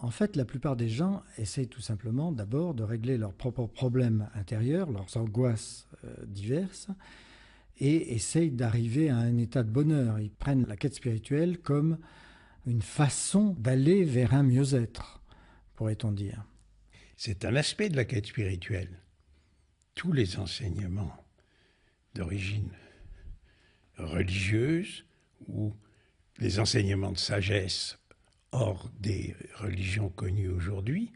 En fait, la plupart des gens essayent tout simplement d'abord de régler leurs propres problèmes intérieurs, leurs angoisses diverses, et essayent d'arriver à un état de bonheur. Ils prennent la quête spirituelle comme une façon d'aller vers un mieux-être, pourrait-on dire. C'est un aspect de la quête spirituelle. Tous les enseignements d'origine religieuse ou les enseignements de sagesse hors des religions connues aujourd'hui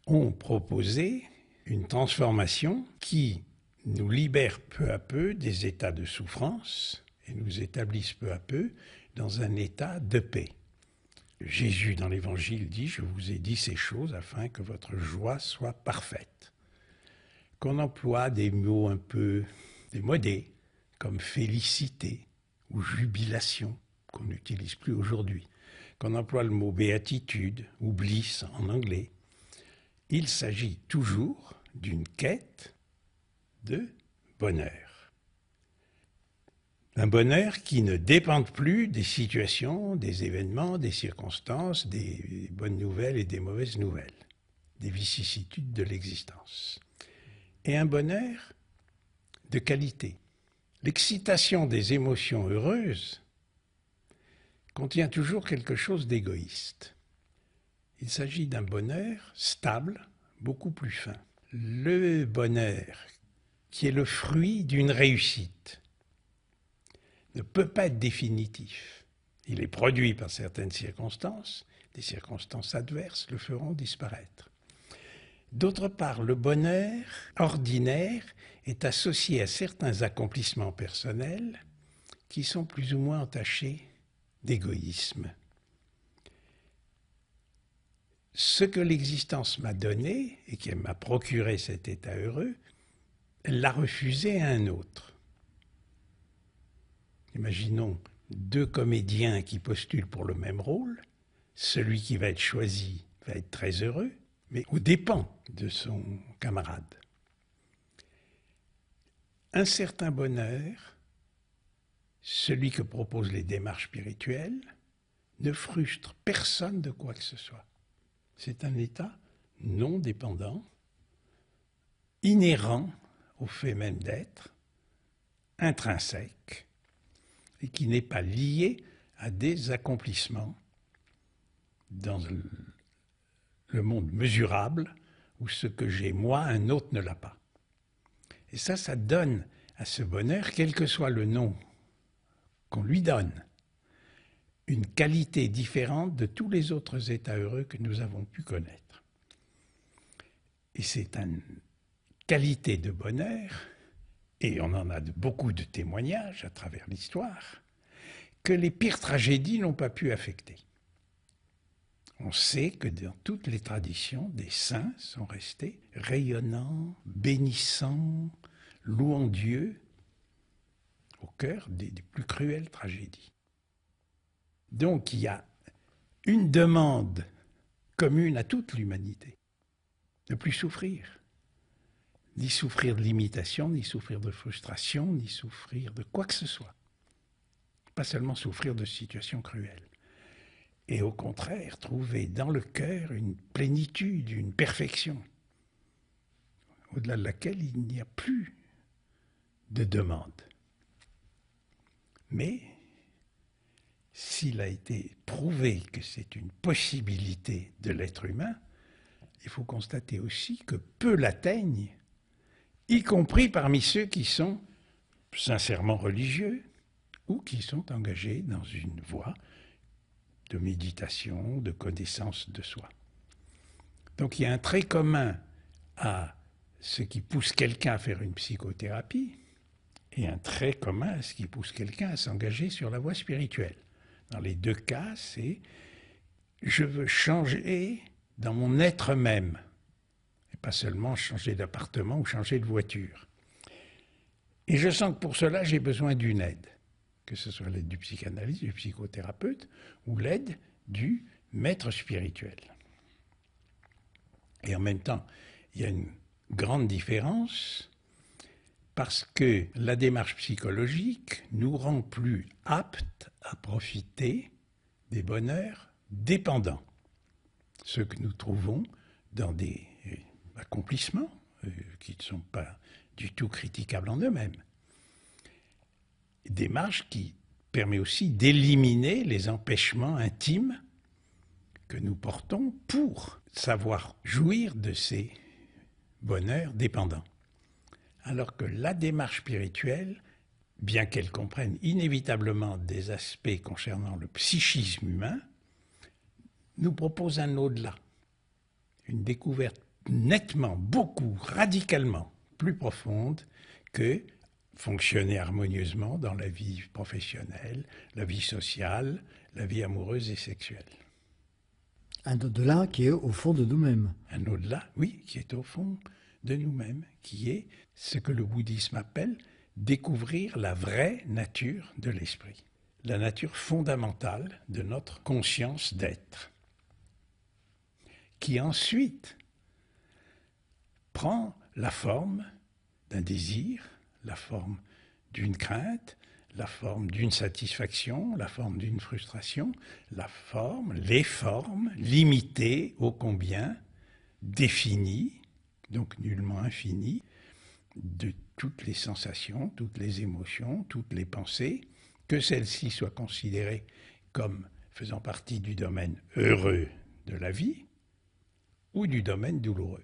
ont proposé une transformation qui nous libère peu à peu des états de souffrance et nous établissent peu à peu dans un état de paix. Jésus dans l'Évangile dit « Je vous ai dit ces choses afin que votre joie soit parfaite ». Qu'on emploie des mots un peu démodés comme félicité ou jubilation qu'on n'utilise plus aujourd'hui, qu'on emploie le mot béatitude ou bliss en anglais. Il s'agit toujours d'une quête de bonheur. Un bonheur qui ne dépend plus des situations, des événements, des circonstances, des bonnes nouvelles et des mauvaises nouvelles, des vicissitudes de l'existence. Et un bonheur de qualité. L'excitation des émotions heureuses contient toujours quelque chose d'égoïste. Il s'agit d'un bonheur stable, beaucoup plus fin. Le bonheur qui est le fruit d'une réussite ne peut pas être définitif. Il est produit par certaines circonstances, des circonstances adverses le feront disparaître. D'autre part, le bonheur ordinaire est associé à certains accomplissements personnels qui sont plus ou moins entachés d'égoïsme. Ce que l'existence m'a donné et qui m'a procuré cet état heureux, elle l'a refusé à un autre. Imaginons deux comédiens qui postulent pour le même rôle. Celui qui va être choisi va être très heureux, mais aux dépens de son camarade. Un certain bonheur, celui que proposent les démarches spirituelles, ne frustre personne de quoi que ce soit. C'est un état non dépendant, inhérent au fait même d'être, intrinsèque, et qui n'est pas lié à des accomplissements dans le monde mesurable où ce que j'ai moi, un autre ne l'a pas. Et ça donne à ce bonheur, quel que soit le nom qu'on lui donne, une qualité différente de tous les autres états heureux que nous avons pu connaître. Et c'est une qualité de bonheur, et on en a beaucoup de témoignages à travers l'histoire, que les pires tragédies n'ont pas pu affecter. On sait que dans toutes les traditions, des saints sont restés rayonnants, bénissants, louant Dieu au cœur des plus cruelles tragédies. Donc il y a une demande commune à toute l'humanité, ne plus souffrir. Ni souffrir de limitation, ni souffrir de frustration, ni souffrir de quoi que ce soit. Pas seulement souffrir de situations cruelles. Et au contraire, trouver dans le cœur une plénitude, une perfection, au-delà de laquelle il n'y a plus de demande. Mais s'il a été prouvé que c'est une possibilité de l'être humain, il faut constater aussi que peu l'atteignent, y compris parmi ceux qui sont sincèrement religieux ou qui sont engagés dans une voie de méditation, de connaissance de soi. Donc il y a un trait commun à ce qui pousse quelqu'un à faire une psychothérapie et un trait commun à ce qui pousse quelqu'un à s'engager sur la voie spirituelle. Dans les deux cas, c'est « je veux changer dans mon être même ». Et pas seulement changer d'appartement ou changer de voiture. Et je sens que pour cela, j'ai besoin d'une aide, que ce soit l'aide du psychanalyste, du psychothérapeute ou l'aide du maître spirituel. Et en même temps, il y a une grande différence parce que la démarche psychologique nous rend plus aptes à profiter des bonheurs dépendants. ce que nous trouvons dans des accomplissements qui ne sont pas du tout critiquables en eux-mêmes. Démarche qui permet aussi d'éliminer les empêchements intimes que nous portons pour savoir jouir de ces bonheurs dépendants. Alors que la démarche spirituelle, bien qu'elle comprenne inévitablement des aspects concernant le psychisme humain, nous propose un au-delà, une découverte nettement, beaucoup, radicalement plus profonde que fonctionner harmonieusement dans la vie professionnelle, la vie sociale, la vie amoureuse et sexuelle. Un au-delà qui est au fond de nous-mêmes. Un au-delà, oui, qui est au fond de nous-mêmes, qui est ce que le bouddhisme appelle découvrir la vraie nature de l'esprit, la nature fondamentale de notre conscience d'être, qui ensuite prend la forme d'un désir, la forme d'une crainte, la forme d'une satisfaction, la forme d'une frustration, les formes limitées ô combien, définies, donc nullement infinies, de toutes les sensations, toutes les émotions, toutes les pensées, que celles-ci soient considérées comme faisant partie du domaine heureux de la vie ou du domaine douloureux.